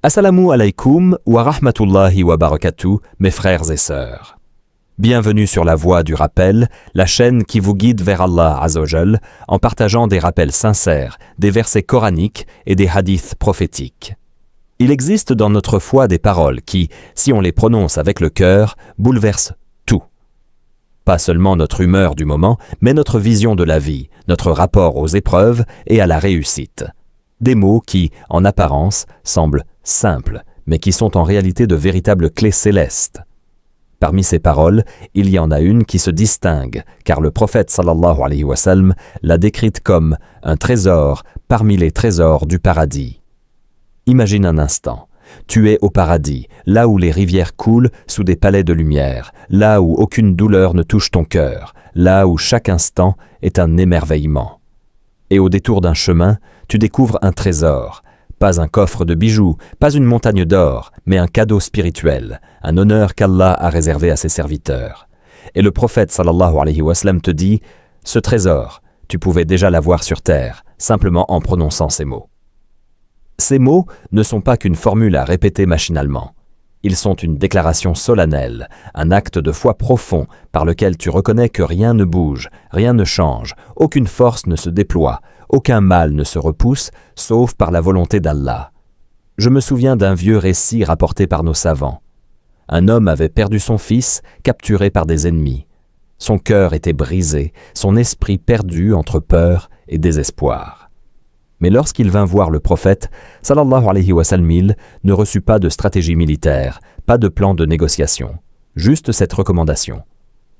Assalamu alaikum wa rahmatullahi wa barakatuh, mes frères et sœurs. Bienvenue sur la voie du rappel, la chaîne qui vous guide vers Allah Azzawajal en partageant des rappels sincères, des versets coraniques et des hadiths prophétiques. Il existe dans notre foi des paroles qui, si on les prononce avec le cœur, bouleversent tout. Pas seulement notre humeur du moment, mais notre vision de la vie, notre rapport aux épreuves et à la réussite. Des mots qui, en apparence, semblent simples, mais qui sont en réalité de véritables clés célestes. Parmi ces paroles, il y en a une qui se distingue, car le prophète sallallahu alayhi wa sallam l'a décrite comme un trésor parmi les trésors du paradis. Imagine un instant, tu es au paradis, là où les rivières coulent sous des palais de lumière, là où aucune douleur ne touche ton cœur, là où chaque instant est un émerveillement. Et au détour d'un chemin, tu découvres un trésor, pas un coffre de bijoux, pas une montagne d'or, mais un cadeau spirituel, un honneur qu'Allah a réservé à ses serviteurs. Et le prophète sallallahu alayhi wa sallam te dit, ce trésor, tu pouvais déjà l'avoir sur terre, simplement en prononçant ces mots. Ces mots ne sont pas qu'une formule à répéter machinalement. Ils sont une déclaration solennelle, un acte de foi profond par lequel tu reconnais que rien ne bouge, rien ne change, aucune force ne se déploie, aucun mal ne se repousse, sauf par la volonté d'Allah. Je me souviens d'un vieux récit rapporté par nos savants. Un homme avait perdu son fils, capturé par des ennemis. Son cœur était brisé, son esprit perdu entre peur et désespoir. Mais lorsqu'il vint voir le prophète, sallallahu alayhi wa sallam, il ne reçut pas de stratégie militaire, pas de plan de négociation, juste cette recommandation.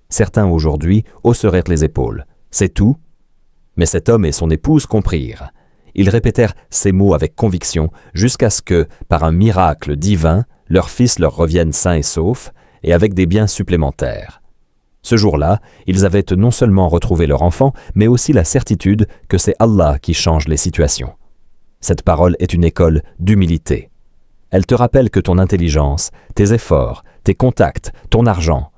Certains aujourd'hui hausseraient les épaules. C'est tout? Mais cet homme et son épouse comprirent. Ils répétèrent ces mots avec conviction jusqu'à ce que, par un miracle divin, leur fils leur revienne sain et sauf et avec des biens supplémentaires. Ce jour-là, ils avaient non seulement retrouvé leur enfant, mais aussi la certitude que c'est Allah qui change les situations. Cette parole est une école d'humilité. Elle te rappelle que ton intelligence, tes efforts, tes contacts, ton argent,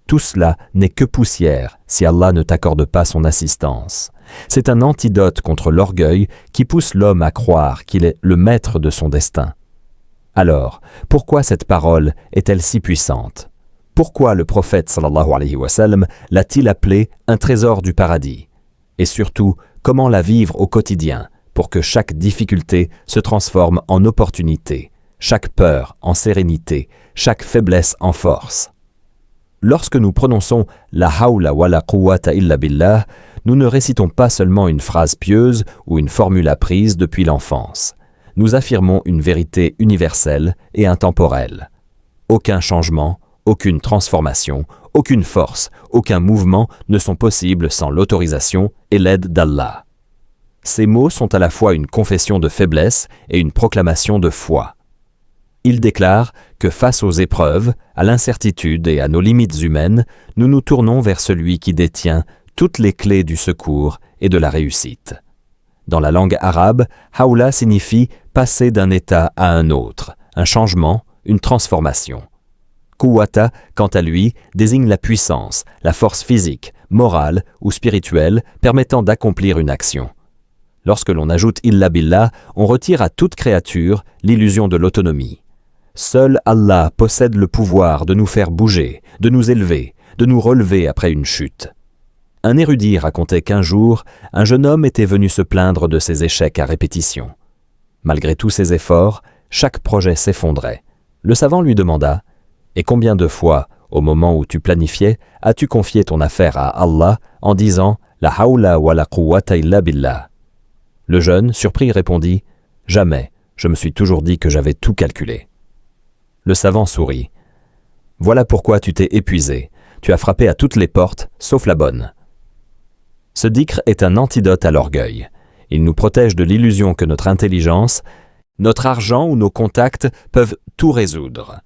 tout cela n'est que poussière si Allah ne t'accorde pas son assistance. C'est un antidote contre l'orgueil qui pousse l'homme à croire qu'il est le maître de son destin. Alors, pourquoi cette parole est-elle si puissante ? Pourquoi le prophète sallallahu alayhi wa sallam l'a-t-il appelée un trésor du paradis? Et surtout, comment la vivre au quotidien pour que chaque difficulté se transforme en opportunité, chaque peur en sérénité, chaque faiblesse en force? Lorsque nous prononçons la hawla wa la quwwata illa billah, nous ne récitons pas seulement une phrase pieuse ou une formule apprise depuis l'enfance. Nous affirmons une vérité universelle et intemporelle. Aucun changement, aucune transformation, aucune force, aucun mouvement ne sont possibles sans l'autorisation et l'aide d'Allah. Ces mots sont à la fois une confession de faiblesse et une proclamation de foi. Ils déclarent que face aux épreuves, à l'incertitude et à nos limites humaines, nous nous tournons vers celui qui détient toutes les clés du secours et de la réussite. Dans la langue arabe, hawla signifie passer d'un état à un autre, un changement, une transformation. Quwwata, quant à lui, désigne la puissance, la force physique, morale ou spirituelle permettant d'accomplir une action. Lorsque l'on ajoute illa billah, on retire à toute créature l'illusion de l'autonomie. Seul Allah possède le pouvoir de nous faire bouger, de nous élever, de nous relever après une chute. Un érudit racontait qu'un jour, un jeune homme était venu se plaindre de ses échecs à répétition. Malgré tous ses efforts, chaque projet s'effondrait. Le savant lui demanda « Et combien de fois, au moment où tu planifiais, as-tu confié ton affaire à Allah en disant « La hawla wa la quwwata illa billah » Le jeune, surpris, répondit « Jamais, je me suis toujours dit que j'avais tout calculé. » Le savant sourit. « Voilà pourquoi tu t'es épuisé. Tu as frappé à toutes les portes, sauf la bonne. » Ce dhikr est un antidote à l'orgueil. Il nous protège de l'illusion que notre intelligence, notre argent ou nos contacts peuvent tout résoudre.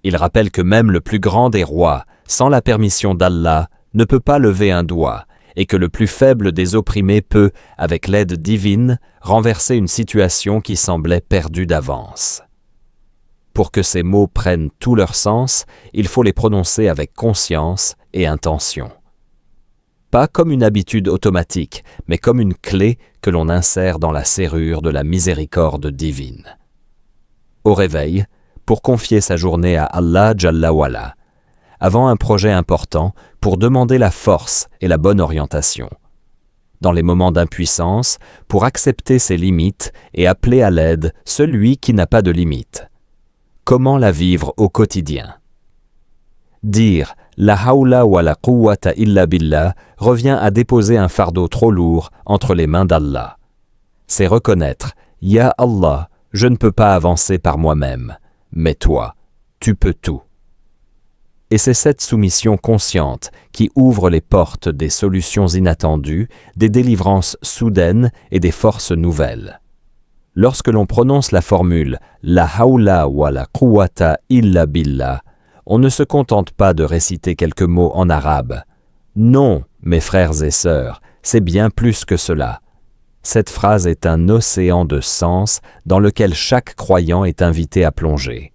Il rappelle que même le plus grand des rois, sans la permission d'Allah, ne peut pas lever un doigt, et que le plus faible des opprimés peut, avec l'aide divine, renverser une situation qui semblait perdue d'avance. Pour que ces mots prennent tout leur sens, il faut les prononcer avec conscience et intention. Pas comme une habitude automatique, mais comme une clé que l'on insère dans la serrure de la miséricorde divine. Au réveil, pour confier sa journée à Allah Jalla wa'ala. Avant un projet important, pour demander la force et la bonne orientation. Dans les moments d'impuissance, pour accepter ses limites et appeler à l'aide celui qui n'a pas de limites. Comment la vivre au quotidien? Dire « La hawla wa la quwwata illa billah » revient à déposer un fardeau trop lourd entre les mains d'Allah. C'est reconnaître « Ya Allah, je ne peux pas avancer par moi-même, mais toi, tu peux tout. » Et c'est cette soumission consciente qui ouvre les portes des solutions inattendues, des délivrances soudaines et des forces nouvelles. Lorsque l'on prononce la formule « La hawla wa la quwwata illa billah », on ne se contente pas de réciter quelques mots en arabe. Non, mes frères et sœurs, c'est bien plus que cela. Cette phrase est un océan de sens dans lequel chaque croyant est invité à plonger.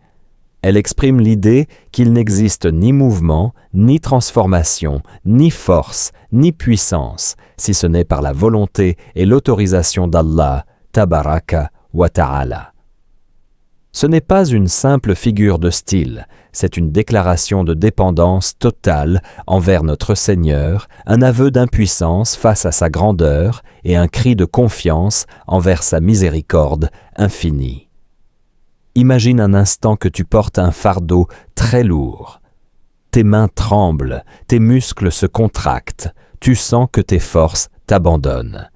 Elle exprime l'idée qu'il n'existe ni mouvement, ni transformation, ni force, ni puissance, si ce n'est par la volonté et l'autorisation d'Allah, Tabaraka wa Ta'ala. Ce n'est pas une simple figure de style, c'est une déclaration de dépendance totale envers notre Seigneur, un aveu d'impuissance face à sa grandeur et un cri de confiance envers sa miséricorde infinie. Imagine un instant que tu portes un fardeau très lourd. Tes mains tremblent, tes muscles se contractent, tu sens que tes forces t'abandonnent.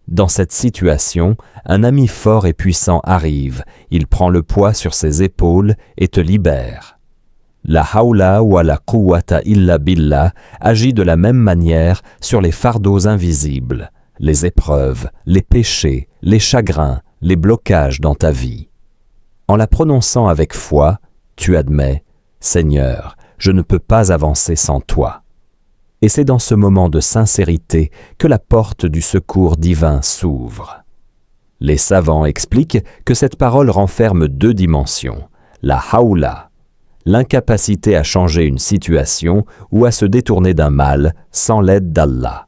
Dans cette situation, un ami fort et puissant arrive, il prend le poids sur ses épaules et te libère. La hawla wa la quwwata illa billah agit de la même manière sur les fardeaux invisibles, les épreuves, les péchés, les chagrins, les blocages dans ta vie. En la prononçant avec foi, tu admets « Seigneur, je ne peux pas avancer sans toi ». Et c'est dans ce moment de sincérité que la porte du secours divin s'ouvre. Les savants expliquent que cette parole renferme deux dimensions. La hawla, l'incapacité à changer une situation ou à se détourner d'un mal sans l'aide d'Allah.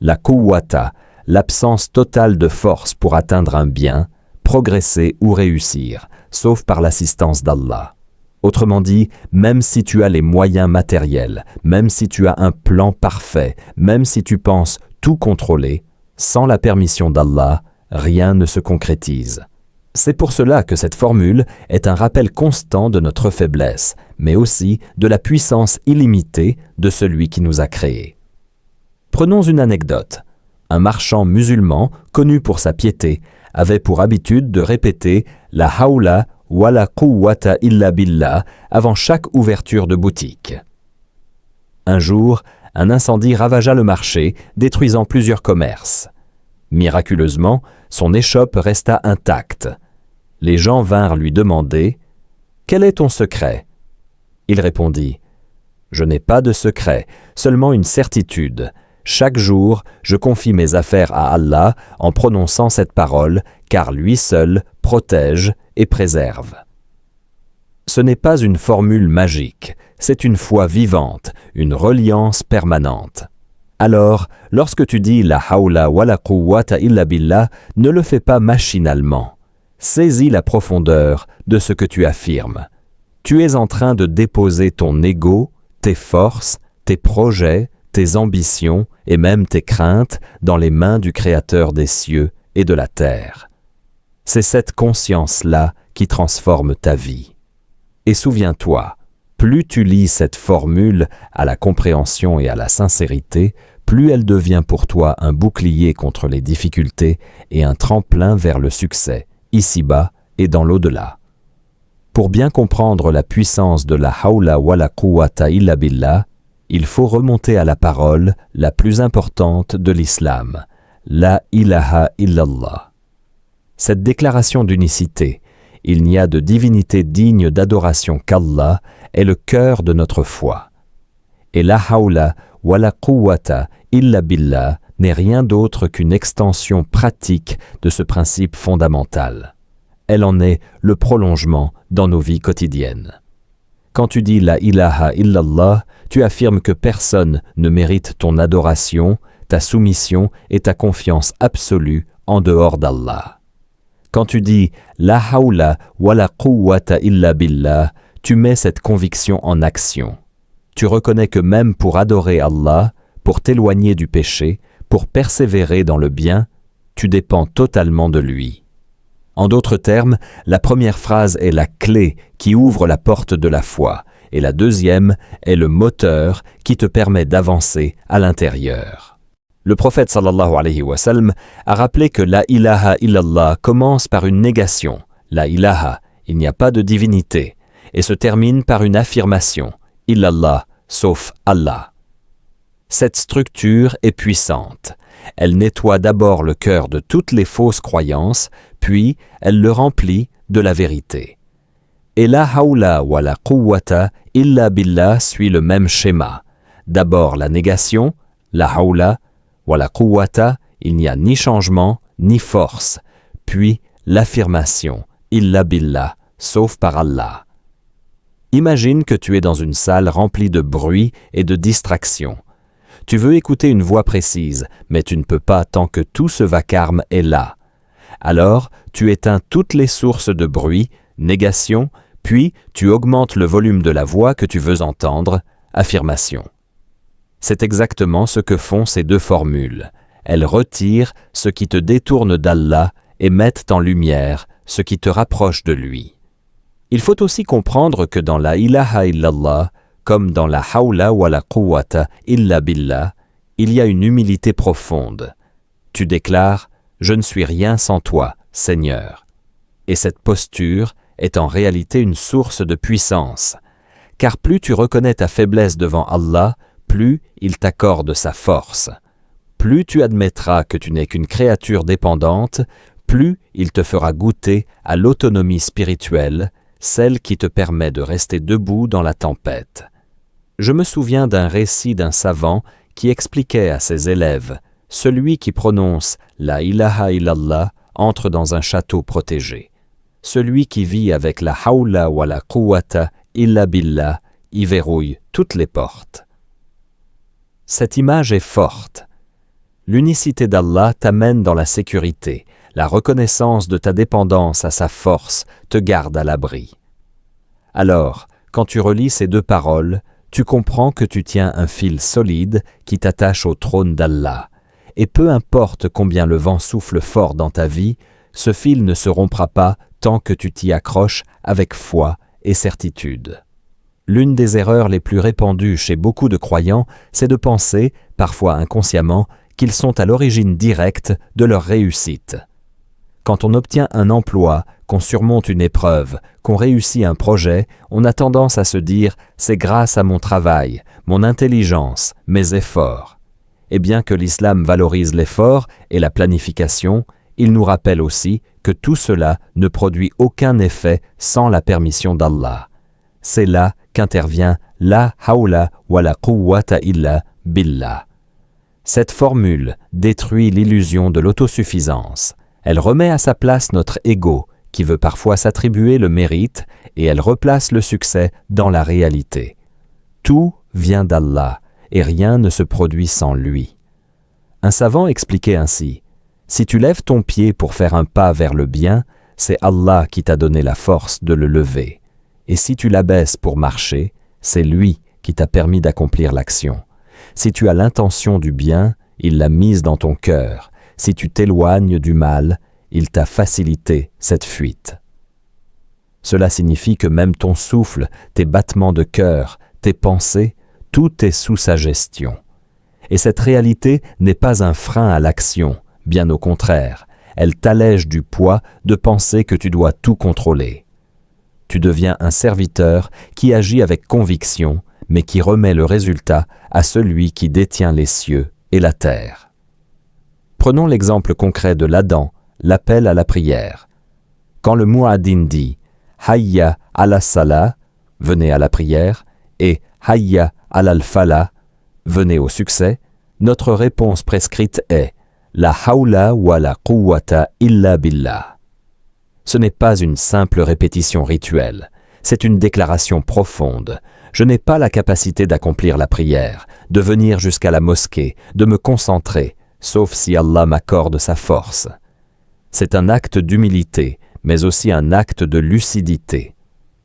La quwwata, l'absence totale de force pour atteindre un bien, progresser ou réussir, sauf par l'assistance d'Allah. Autrement dit, même si tu as les moyens matériels, même si tu as un plan parfait, même si tu penses tout contrôler, sans la permission d'Allah, rien ne se concrétise. C'est pour cela que cette formule est un rappel constant de notre faiblesse, mais aussi de la puissance illimitée de celui qui nous a créés. Prenons une anecdote. Un marchand musulman, connu pour sa piété, avait pour habitude de répéter la hawla wa la quwwata illa billah avant chaque ouverture de boutique. Un jour, un incendie ravagea le marché, détruisant plusieurs commerces. Miraculeusement, son échoppe resta intacte. Les gens vinrent lui demander « Quel est ton secret ?» Il répondit « Je n'ai pas de secret, seulement une certitude. Chaque jour, je confie mes affaires à Allah en prononçant cette parole, car lui seul protège et préserve. » Ce n'est pas une formule magique, c'est une foi vivante, une reliance permanente. Alors, lorsque tu dis la hawla wa la quwwata illa billah, ne le fais pas machinalement. Saisis la profondeur de ce que tu affirmes. Tu es en train de déposer ton ego, tes forces, tes projets, tes ambitions et même tes craintes dans les mains du Créateur des cieux et de la terre. C'est cette conscience-là qui transforme ta vie. Et souviens-toi, plus tu lis cette formule à la compréhension et à la sincérité, plus elle devient pour toi un bouclier contre les difficultés et un tremplin vers le succès, ici-bas et dans l'au-delà. Pour bien comprendre la puissance de la hawla wa la quwwata illa billah, il faut remonter à la parole la plus importante de l'islam, la ilaha illallah. Cette déclaration d'unicité, il n'y a de divinité digne d'adoration qu'Allah, est le cœur de notre foi. Et la hawla wa la quwwata illa billah n'est rien d'autre qu'une extension pratique de ce principe fondamental. Elle en est le prolongement dans nos vies quotidiennes. Quand tu dis la ilaha illallah, tu affirmes que personne ne mérite ton adoration, ta soumission et ta confiance absolue en dehors d'Allah. Quand tu dis « La hawla wa la quwwata illa billah », tu mets cette conviction en action. Tu reconnais que même pour adorer Allah, pour t'éloigner du péché, pour persévérer dans le bien, tu dépends totalement de lui. En d'autres termes, la première phrase est la clé qui ouvre la porte de la foi, et la deuxième est le moteur qui te permet d'avancer à l'intérieur. Le prophète sallallahu alayhi wa sallam a rappelé que la ilaha illallah commence par une négation, la ilaha, il n'y a pas de divinité, et se termine par une affirmation, illallah, sauf Allah. Cette structure est puissante. Elle nettoie d'abord le cœur de toutes les fausses croyances, puis elle le remplit de la vérité. Et la hawla wa la quwwata illa billah suit le même schéma. D'abord la négation, la hawla wa la quwwata, il n'y a ni changement ni force, puis l'affirmation, illa billah, sauf par Allah. Imagine que tu es dans une salle remplie de bruit et de distractions. Tu veux écouter une voix précise, mais tu ne peux pas tant que tout ce vacarme est là. Alors, tu éteins toutes les sources de bruit, négation, puis tu augmentes le volume de la voix que tu veux entendre, affirmation. C'est exactement ce que font ces deux formules. Elles retirent ce qui te détourne d'Allah et mettent en lumière ce qui te rapproche de lui. Il faut aussi comprendre que dans la ilaha illallah, comme dans la hawla wa la quwwata illa billah, il y a une humilité profonde. Tu déclares « Je ne suis rien sans toi, Seigneur ». Et cette posture est en réalité une source de puissance, car plus tu reconnais ta faiblesse devant Allah, plus il t'accorde sa force. Plus tu admettras que tu n'es qu'une créature dépendante, plus il te fera goûter à l'autonomie spirituelle, celle qui te permet de rester debout dans la tempête. Je me souviens d'un récit d'un savant qui expliquait à ses élèves « Celui qui prononce la ilaha illallah entre dans un château protégé. Celui qui vit avec la hawla wa la quwwata illa billah y verrouille toutes les portes. » Cette image est forte. L'unicité d'Allah t'amène dans la sécurité. La reconnaissance de ta dépendance à sa force te garde à l'abri. Alors, quand tu relis ces deux paroles, tu comprends que tu tiens un fil solide qui t'attache au trône d'Allah. Et peu importe combien le vent souffle fort dans ta vie, ce fil ne se rompra pas tant que tu t'y accroches avec foi et certitude. L'une des erreurs les plus répandues chez beaucoup de croyants, c'est de penser, parfois inconsciemment, qu'ils sont à l'origine directe de leur réussite. Quand on obtient un emploi, qu'on surmonte une épreuve, qu'on réussit un projet, on a tendance à se dire « c'est grâce à mon travail, mon intelligence, mes efforts ». Et bien que l'islam valorise l'effort et la planification, il nous rappelle aussi que tout cela ne produit aucun effet sans la permission d'Allah. C'est là qu'intervient la hawla wa la quwwata illa billah. Cette formule détruit l'illusion de l'autosuffisance. Elle remet à sa place notre ego, qui veut parfois s'attribuer le mérite, et elle replace le succès dans la réalité. Tout vient d'Allah, et rien ne se produit sans lui. Un savant expliquait ainsi, « Si tu lèves ton pied pour faire un pas vers le bien, c'est Allah qui t'a donné la force de le lever. Et si tu l'abaisses pour marcher, c'est lui qui t'a permis d'accomplir l'action. Si tu as l'intention du bien, il l'a mise dans ton cœur. Si tu t'éloignes du mal, il t'a facilité cette fuite. » Cela signifie que même ton souffle, tes battements de cœur, tes pensées, tout est sous sa gestion. Et cette réalité n'est pas un frein à l'action, bien au contraire, elle t'allège du poids de penser que tu dois tout contrôler. Tu deviens un serviteur qui agit avec conviction, mais qui remet le résultat à celui qui détient les cieux et la terre. Prenons l'exemple concret de l'adhan, l'appel à la prière. Quand le mu'adhin dit « Hayya ala salah » venez à la prière, et « Hayya ala al-falah » venez au succès, notre réponse prescrite est « La hawla wa la quwwata illa billah ». Ce n'est pas une simple répétition rituelle, c'est une déclaration profonde. Je n'ai pas la capacité d'accomplir la prière, de venir jusqu'à la mosquée, de me concentrer, sauf si Allah m'accorde sa force. C'est un acte d'humilité, mais aussi un acte de lucidité.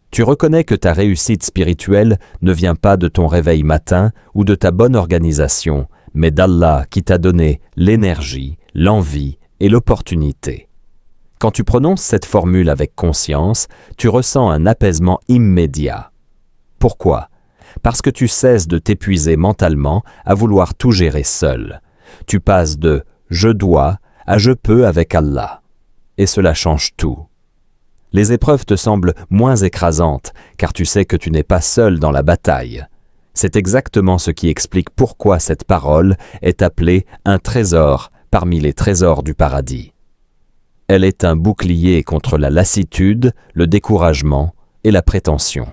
Tu reconnais que ta réussite spirituelle ne vient pas de ton réveil matin ou de ta bonne organisation, mais d'Allah qui t'a donné l'énergie, l'envie et l'opportunité. Quand tu prononces cette formule avec conscience, tu ressens un apaisement immédiat. Pourquoi ? Parce que tu cesses de t'épuiser mentalement à vouloir tout gérer seul. Tu passes de « je dois » à « je peux » avec Allah. Et cela change tout. Les épreuves te semblent moins écrasantes, car tu sais que tu n'es pas seul dans la bataille. C'est exactement ce qui explique pourquoi cette parole est appelée un trésor parmi les trésors du paradis. Elle est un bouclier contre la lassitude, le découragement et la prétention.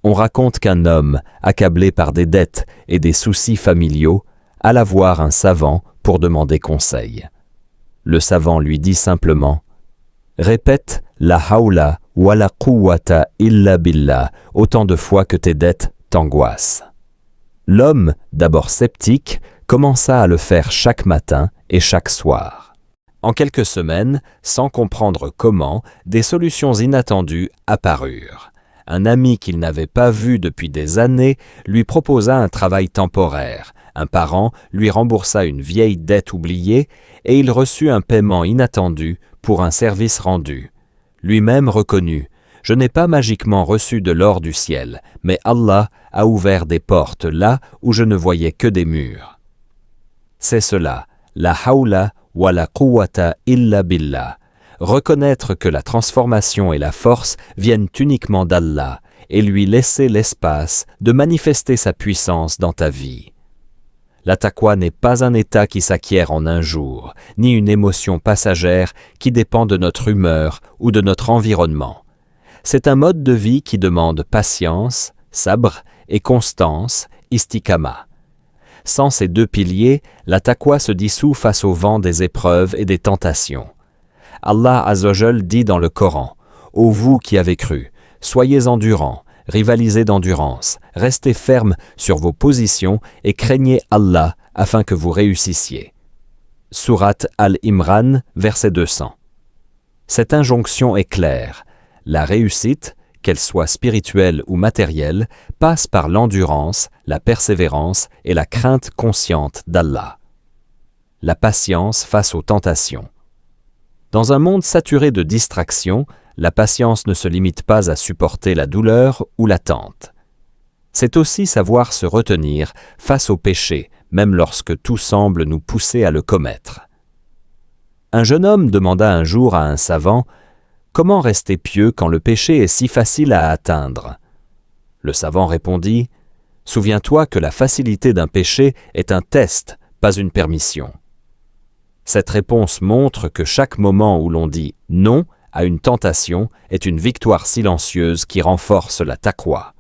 On raconte qu'un homme, accablé par des dettes et des soucis familiaux, alla voir un savant pour demander conseil. Le savant lui dit simplement « Répète la hawla wa la quwwata illa billah autant de fois que tes dettes t'angoissent. » L'homme, d'abord sceptique, commença à le faire chaque matin et chaque soir. En quelques semaines, sans comprendre comment, des solutions inattendues apparurent. Un ami qu'il n'avait pas vu depuis des années lui proposa un travail temporaire. Un parent lui remboursa une vieille dette oubliée et il reçut un paiement inattendu pour un service rendu. Lui-même reconnut « Je n'ai pas magiquement reçu de l'or du ciel, mais Allah a ouvert des portes là où je ne voyais que des murs. » C'est cela, la hawla wa la quwwata illa billah. Reconnaître que la transformation et la force viennent uniquement d'Allah et lui laisser l'espace de manifester sa puissance dans ta vie. La taqwa n'est pas un état qui s'acquiert en un jour, ni une émotion passagère qui dépend de notre humeur ou de notre environnement. C'est un mode de vie qui demande patience, sabr et constance, istiqama. Sans ces deux piliers, la taqwa se dissout face au vent des épreuves et des tentations. Allah Azzawajal dit dans le Coran « Ô vous qui avez cru, soyez endurants, rivalisez d'endurance, restez fermes sur vos positions et craignez Allah afin que vous réussissiez. » Sourate Al-Imran, verset 200. Cette injonction est claire. La réussite, qu'elle soit spirituelle ou matérielle, passe par l'endurance, la persévérance et la crainte consciente d'Allah. La patience face aux tentations. Dans un monde saturé de distractions, la patience ne se limite pas à supporter la douleur ou l'attente. C'est aussi savoir se retenir face au péché, même lorsque tout semble nous pousser à le commettre. Un jeune homme demanda un jour à un savant « Comment rester pieux quand le péché est si facile à atteindre ?» Le savant répondit « Souviens-toi que la facilité d'un péché est un test, pas une permission. » Cette réponse montre que chaque moment où l'on dit « non » à une tentation est une victoire silencieuse qui renforce la taqwa.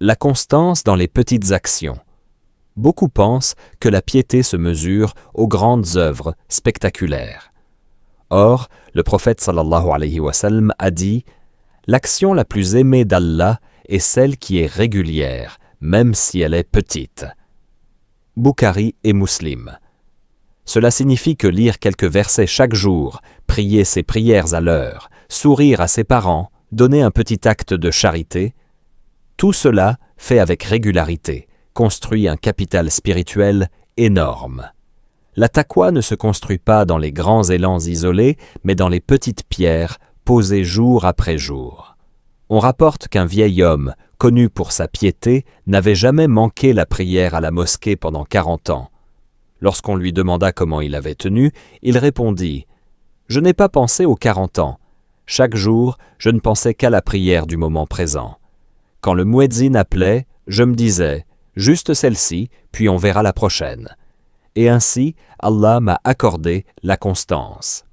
La constance dans les petites actions. Beaucoup pensent que la piété se mesure aux grandes œuvres spectaculaires. Or, le prophète sallallahu alayhi wa sallam a dit « L'action la plus aimée d'Allah est celle qui est régulière, même si elle est petite. » Bukhari et Muslim. Cela signifie que lire quelques versets chaque jour, prier ses prières à l'heure, sourire à ses parents, donner un petit acte de charité, tout cela, fait avec régularité, construit un capital spirituel énorme. La taqwa ne se construit pas dans les grands élans isolés, mais dans les petites pierres posées jour après jour. On rapporte qu'un vieil homme, connu pour sa piété, n'avait jamais manqué la prière à la mosquée pendant 40 ans. Lorsqu'on lui demanda comment il avait tenu, il répondit « Je n'ai pas pensé aux 40 ans. Chaque jour, je ne pensais qu'à la prière du moment présent. Quand le muezzin appelait, je me disais « Juste celle-ci, puis on verra la prochaine. » Et ainsi, Allah m'a accordé la constance.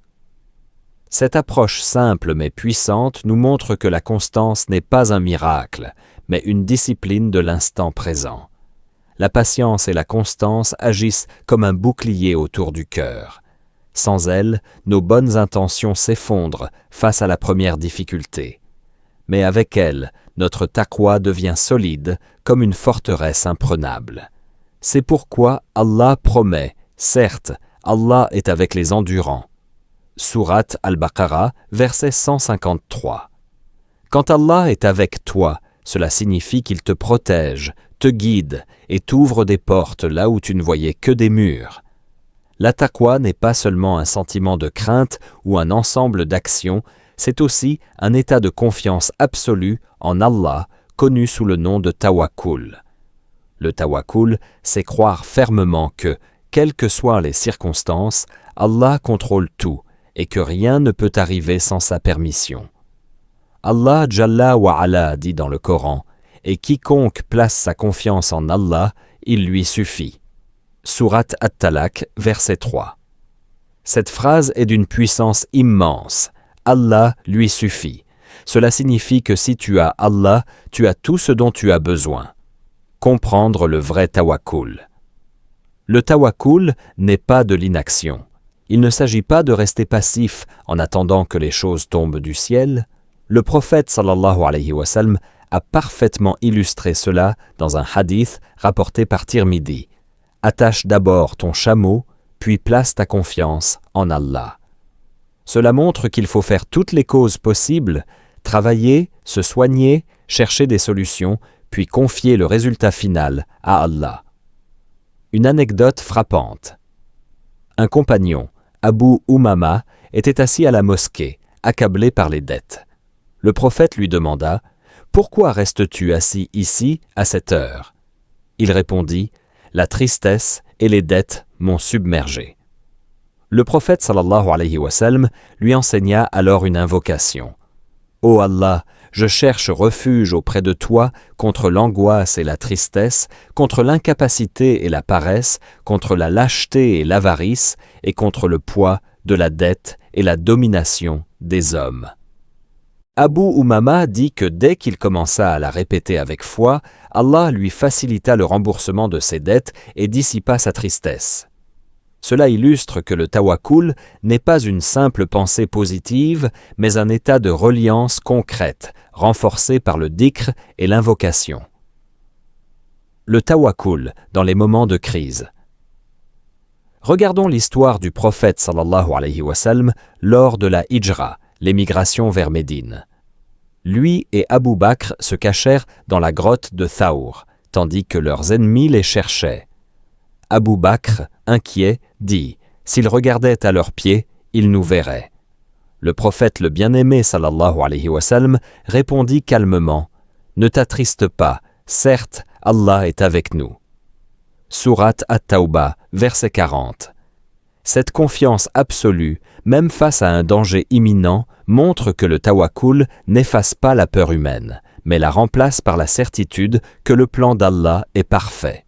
Cette approche simple mais puissante nous montre que la constance n'est pas un miracle, mais une discipline de l'instant présent. La patience et la constance agissent comme un bouclier autour du cœur. Sans elles, nos bonnes intentions s'effondrent face à la première difficulté. Mais avec elles, notre taqwa devient solide comme une forteresse imprenable. C'est pourquoi Allah promet, certes, Allah est avec les endurants. Sourate Al-Baqarah, verset 153. Quand Allah est avec toi, cela signifie qu'il te protège, te guide et t'ouvre des portes là où tu ne voyais que des murs. La taqwa n'est pas seulement un sentiment de crainte ou un ensemble d'actions, c'est aussi un état de confiance absolue en Allah, connu sous le nom de tawakkul. Le tawakkul, c'est croire fermement que, quelles que soient les circonstances, Allah contrôle tout et que rien ne peut arriver sans sa permission. Allah Jalla wa Ala dit dans le Coran « Et quiconque place sa confiance en Allah, il lui suffit ». Sourate At-Talaq, verset 3. Cette phrase est d'une puissance immense. Allah lui suffit. Cela signifie que si tu as Allah, tu as tout ce dont tu as besoin. Comprendre le vrai tawakkul. Le tawakkul n'est pas de l'inaction. Il ne s'agit pas de rester passif en attendant que les choses tombent du ciel. Le prophète sallallahu alayhi wa sallam a parfaitement illustré cela dans un hadith rapporté par Tirmidhi. Attache d'abord ton chameau, puis place ta confiance en Allah. Cela montre qu'il faut faire toutes les causes possibles, travailler, se soigner, chercher des solutions, puis confier le résultat final à Allah. Une anecdote frappante. Un compagnon, Abu Umama, était assis à la mosquée, accablé par les dettes. Le prophète lui demanda « Pourquoi restes-tu assis ici à cette heure ?» Il répondit « La tristesse et les dettes m'ont submergé. » Le prophète sallallahu alayhi wa sallam lui enseigna alors une invocation. « Ô Allah, je cherche refuge auprès de toi contre l'angoisse et la tristesse, contre l'incapacité et la paresse, contre la lâcheté et l'avarice, et contre le poids de la dette et la domination des hommes. » Abu Umama dit que dès qu'il commença à la répéter avec foi, Allah lui facilita le remboursement de ses dettes et dissipa sa tristesse. Cela illustre que le tawakkul n'est pas une simple pensée positive, mais un état de reliance concrète, renforcé par le dhikr et l'invocation. Le tawakkul dans les moments de crise. Regardons l'histoire du prophète sallallahu alayhi wa sallam lors de la hijra, l'émigration vers Médine. Lui et Abu Bakr se cachèrent dans la grotte de Thawr, tandis que leurs ennemis les cherchaient. Abu Bakr, inquiet, dit « S'ils regardaient à leurs pieds, ils nous verraient. » Le prophète le bien-aimé sallallahu alayhi wa sallam répondit calmement « Ne t'attriste pas, certes, Allah est avec nous. » Sourate At-Tawbah, verset 40. Cette confiance absolue, même face à un danger imminent, montre que le tawakkul n'efface pas la peur humaine, mais la remplace par la certitude que le plan d'Allah est parfait.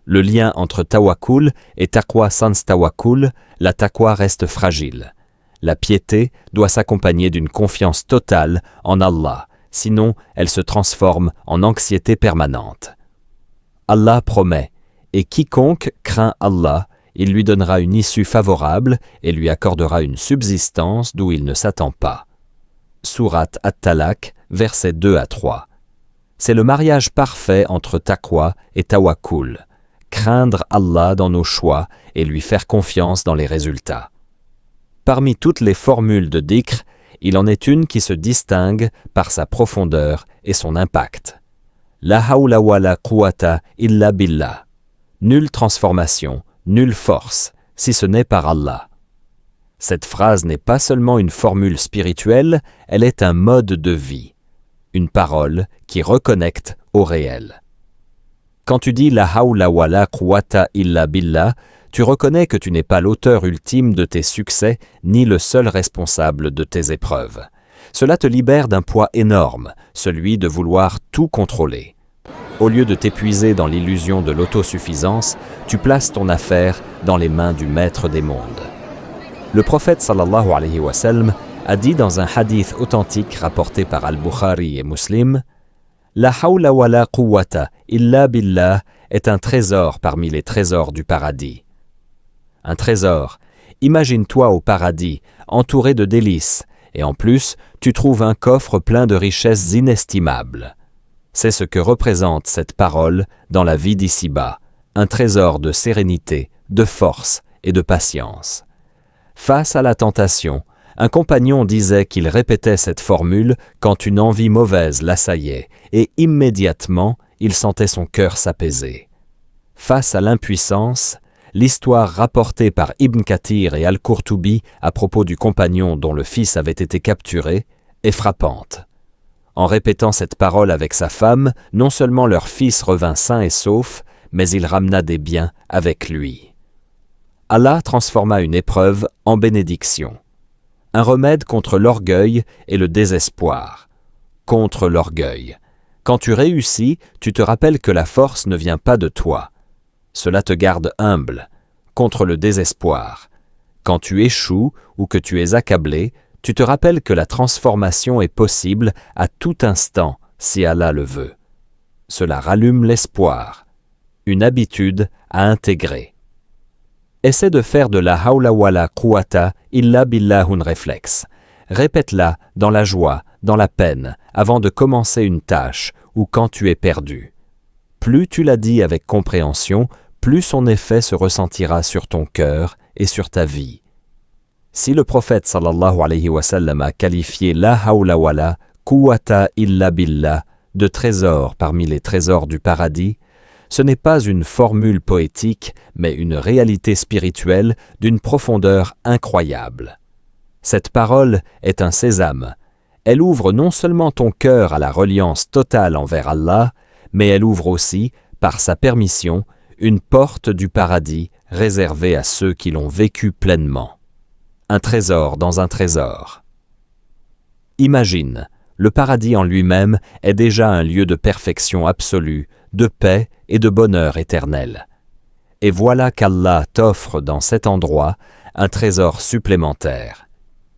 Le lien entre tawakkul et taqwa sans tawakkul, la taqwa reste fragile. La piété doit s'accompagner d'une confiance totale en Allah, sinon elle se transforme en anxiété permanente. Allah promet, et quiconque craint Allah, il lui donnera une issue favorable et lui accordera une subsistance d'où il ne s'attend pas. Sourate At-Talaq, versets 2 à 3. C'est le mariage parfait entre taqwa et tawakkul. Craindre Allah dans nos choix et lui faire confiance dans les résultats. Parmi toutes les formules de dhikr, il en est une qui se distingue par sa profondeur et son impact. La hawla wa la quwwata illa billah. Nulle transformation, nulle force, si ce n'est par Allah. Cette phrase n'est pas seulement une formule spirituelle, elle est un mode de vie, une parole qui reconnecte au réel. Quand tu dis la hawla wa la quwwata illa billah, tu reconnais que tu n'es pas l'auteur ultime de tes succès ni le seul responsable de tes épreuves. Cela te libère d'un poids énorme, celui de vouloir tout contrôler. Au lieu de t'épuiser dans l'illusion de l'autosuffisance, tu places ton affaire dans les mains du maître des mondes. Le prophète sallallahu alayhi wa sallam a dit dans un hadith authentique rapporté par Al-Bukhari et Muslim, « La hawla wa la quwwata illa billah est un trésor parmi les trésors du paradis. » Un trésor, imagine-toi au paradis, entouré de délices, et en plus, tu trouves un coffre plein de richesses inestimables. C'est ce que représente cette parole dans la vie d'ici-bas, un trésor de sérénité, de force et de patience. Face à la tentation, un compagnon disait qu'il répétait cette formule quand une envie mauvaise l'assaillait, et immédiatement, il sentait son cœur s'apaiser. Face à l'impuissance, l'histoire rapportée par Ibn Kathir et Al-Qurtubi à propos du compagnon dont le fils avait été capturé est frappante. En répétant cette parole avec sa femme, non seulement leur fils revint sain et sauf, mais il ramena des biens avec lui. Allah transforma une épreuve en bénédiction. Un remède contre l'orgueil et le désespoir. Contre l'orgueil. Quand tu réussis, tu te rappelles que la force ne vient pas de toi. Cela te garde humble. Contre le désespoir. Quand tu échoues ou que tu es accablé, tu te rappelles que la transformation est possible à tout instant si Allah le veut. Cela rallume l'espoir. Une habitude à intégrer. Essaie de faire de la hawla wala quwwata illa billah un réflexe. Répète-la dans la joie, dans la peine, avant de commencer une tâche ou quand tu es perdu. Plus tu la dis avec compréhension, plus son effet se ressentira sur ton cœur et sur ta vie. Si le prophète sallallahu alayhi wa sallam a qualifié la hawla wala quwwata illa billah de trésor parmi les trésors du paradis, ce n'est pas une formule poétique, mais une réalité spirituelle d'une profondeur incroyable. Cette parole est un sésame. Elle ouvre non seulement ton cœur à la reliance totale envers Allah, mais elle ouvre aussi, par sa permission, une porte du paradis réservée à ceux qui l'ont vécu pleinement. Un trésor dans un trésor. Imagine, le paradis en lui-même est déjà un lieu de perfection absolue, de paix et de bonheur éternel. Et voilà qu'Allah t'offre dans cet endroit un trésor supplémentaire.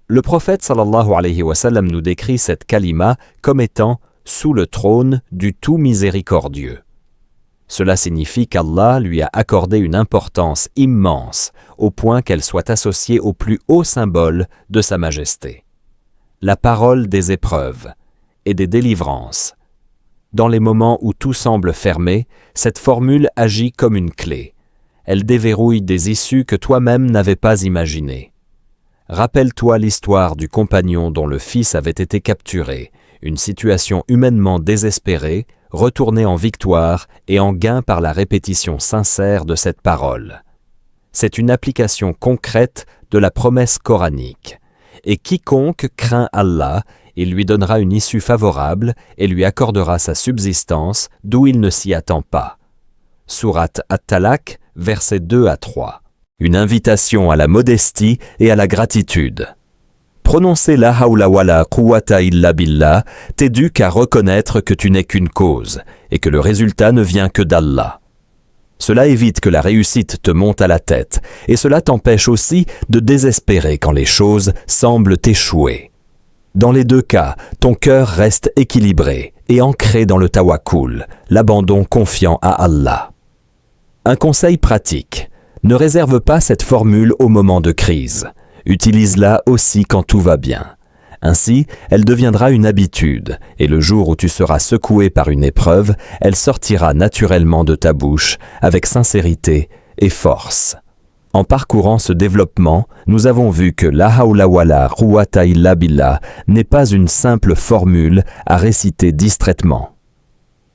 Le prophète sallallahu alayhi wa sallam nous décrit cette kalima comme étant « sous le trône du tout miséricordieux ». Cela signifie qu'Allah lui a accordé une importance immense, au point qu'elle soit associée au plus haut symbole de sa majesté. La parole des épreuves et des délivrances. Dans les moments où tout semble fermé, cette formule agit comme une clé. Elle déverrouille des issues que toi-même n'avais pas imaginées. Rappelle-toi l'histoire du compagnon dont le fils avait été capturé, une situation humainement désespérée, retournée en victoire et en gain par la répétition sincère de cette parole. C'est une application concrète de la promesse coranique. Et quiconque craint Allah, il lui donnera une issue favorable et lui accordera sa subsistance d'où il ne s'y attend pas. Sourate At-Talaq, versets 2 à 3. Une invitation à la modestie et à la gratitude. Prononcer la hawla wala quwwata illa billah t'éduque à reconnaître que tu n'es qu'une cause et que le résultat ne vient que d'Allah. Cela évite que la réussite te monte à la tête et cela t'empêche aussi de désespérer quand les choses semblent échouer. Dans les deux cas, ton cœur reste équilibré et ancré dans le tawakkul, l'abandon confiant à Allah. Un conseil pratique, ne réserve pas cette formule au moment de crise. Utilise-la aussi quand tout va bien. Ainsi, elle deviendra une habitude, et le jour où tu seras secoué par une épreuve, elle sortira naturellement de ta bouche, avec sincérité et force. En parcourant ce développement, nous avons vu que la hawla wala quwwata illa billah n'est pas une simple formule à réciter distraitement.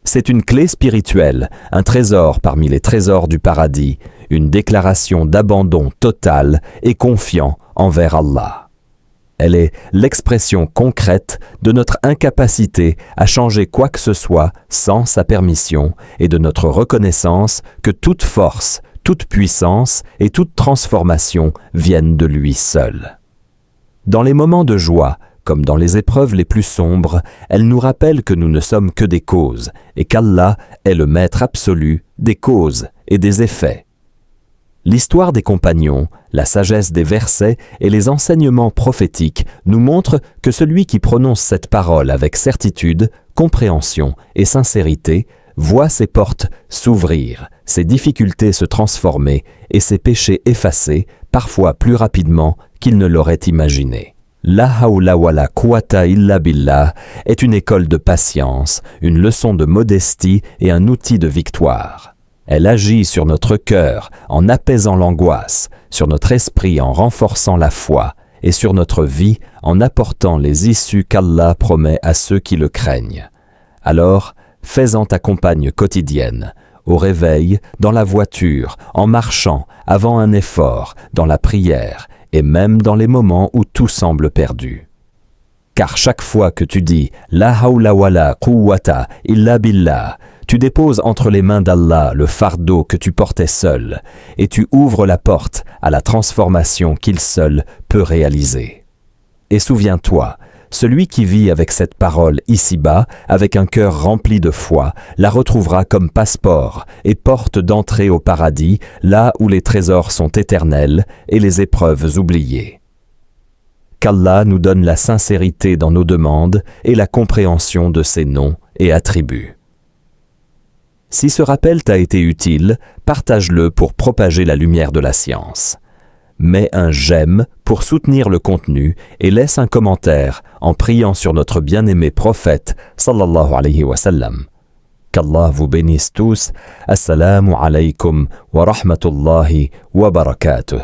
C'est une clé spirituelle, un trésor parmi les trésors du paradis, une déclaration d'abandon total et confiant envers Allah. Elle est l'expression concrète de notre incapacité à changer quoi que ce soit sans sa permission et de notre reconnaissance que toute force, toute puissance et toute transformation viennent de lui seul. Dans les moments de joie, comme dans les épreuves les plus sombres, elle nous rappelle que nous ne sommes que des causes et qu'Allah est le maître absolu des causes et des effets. L'histoire des compagnons, la sagesse des versets et les enseignements prophétiques nous montrent que celui qui prononce cette parole avec certitude, compréhension et sincérité voit ses portes s'ouvrir, ses difficultés se transformer et ses péchés effacés, parfois plus rapidement qu'il ne l'aurait imaginé. La hawla wala quwwata illa billah est une école de patience, une leçon de modestie et un outil de victoire. Elle agit sur notre cœur en apaisant l'angoisse, sur notre esprit en renforçant la foi et sur notre vie en apportant les issues qu'Allah promet à ceux qui le craignent. Alors, fais-en ta compagne quotidienne, au réveil, dans la voiture, en marchant, avant un effort, dans la prière et même dans les moments où tout semble perdu. Car chaque fois que tu dis « La hawla wa la quwwata illa billah », tu déposes entre les mains d'Allah le fardeau que tu portais seul et tu ouvres la porte à la transformation qu'il seul peut réaliser. Et souviens-toi, celui qui vit avec cette parole ici-bas, avec un cœur rempli de foi, la retrouvera comme passeport et porte d'entrée au paradis, là où les trésors sont éternels et les épreuves oubliées. Qu'Allah nous donne la sincérité dans nos demandes et la compréhension de ses noms et attributs. Si ce rappel t'a été utile, partage-le pour propager la lumière de la science. Mets un j'aime pour soutenir le contenu et laisse un commentaire en priant sur notre bien-aimé prophète sallallahu alayhi wa sallam. Qu'Allah vous bénisse tous. Assalamu alaykum wa rahmatullahi wa barakatuh.